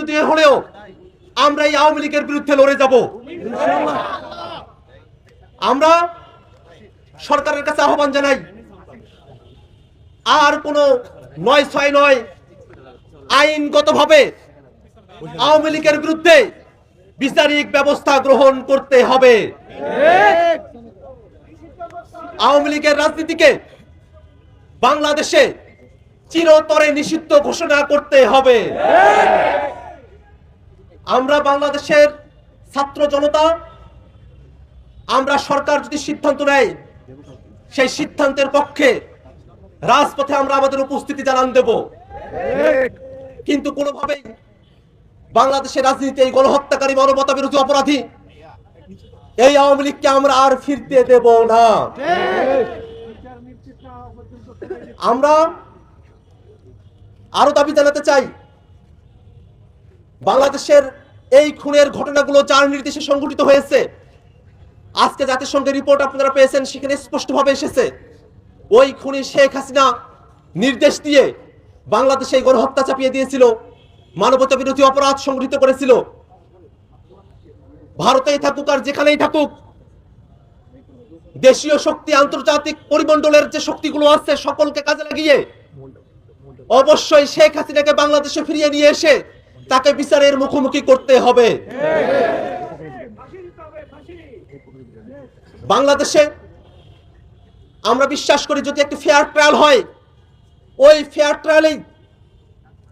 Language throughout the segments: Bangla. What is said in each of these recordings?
দিয়ে হলেও আমরা এই আওয়ামী লীগের বিরুদ্ধে লড়ে যাব। আমরা সরকারের কাছে আহ্বান জানাই, আর কোন 969 আইনগতভাবে আওয়ামী লীগের বিরুদ্ধে বিচারিক ব্যবস্থা গ্রহণ করতে হবে। আওয়ামী লীগের রাজনীতিকে বাংলাদেশে চিরতরে নিষিদ্ধ ঘোষণা করতে হবে। আমরা বাংলাদেশের ছাত্র জনতা, আমরা সরকার যদি সিদ্ধান্ত নেয় সেই সিদ্ধান্তের পক্ষে রাজপথে আমরা আমাদের উপস্থিতি জানান দেব, কিন্তু কোনোভাবেই বাংলাদেশের রাজনীতি এই গণহত্যাকারী মানবতা বিরোধী অপরাধী এই আওয়ামী লীগকে আমরা আর ফিরতে দেব না। আমরা আরো দাবি জানাতে চাই, বাংলাদেশের এই খুনের ঘটনাগুলো যার নির্দেশে সংঘটিত হয়েছে, আজকে জাতিসংঘের রিপোর্ট আপনারা পেয়েছেন, সেখানে স্পষ্টভাবে এসেছে ওই খুনি শেখ হাসিনা নির্দেশ দিয়ে বাংলাদেশে এই গণহত্যা চাপিয়ে দিয়েছিল, মানবতা বিরোধী অপরাধ সংঘটিত করেছিল। ভারতেই থাকুক আর যেখানেই থাকুক, দেশীয় শক্তি, আন্তর্জাতিক পরিমণ্ডলের যে শক্তিগুলো আছে সকলকে কাজে লাগিয়ে অবশ্যই শেখ হাসিনাকে বাংলাদেশে ফিরিয়ে নিয়ে এসে তাকে বিচারের মুখোমুখি করতে হবে। বাংলাদেশে আমরা বিশ্বাস করি যদি একটি ফেয়ার ট্রায়াল হয়, ওই ফেয়ার ট্রায়ালেই,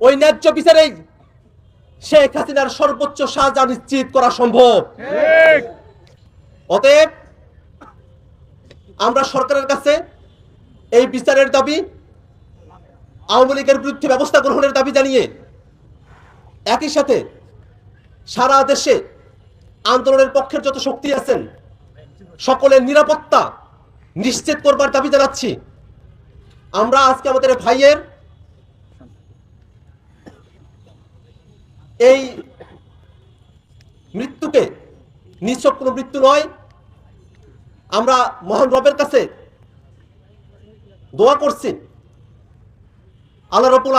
ওই ন্যায্য বিচারেই শেখ হাসিনার সর্বোচ্চ সাজা নিশ্চিত করা সম্ভব। অতএব আমরা সরকারের কাছে এই বিচারের দাবি, আওয়ামী লীগের বিরুদ্ধে ব্যবস্থা গ্রহণের দাবি জানিয়ে একই সাথে সারা দেশে আন্দোলনের পক্ষের যত শক্তি আছেন সকলের নিরাপত্তা নিশ্চিত করবার দাবি জানাচ্ছি। আমরা আজকে আমাদের ভাইয়ের এই মৃত্যুকে নিছক কোনো মৃত্যু নয়, আমরা মহান রবের কাছে দোয়া করছি আল্লাহ রাব্বুল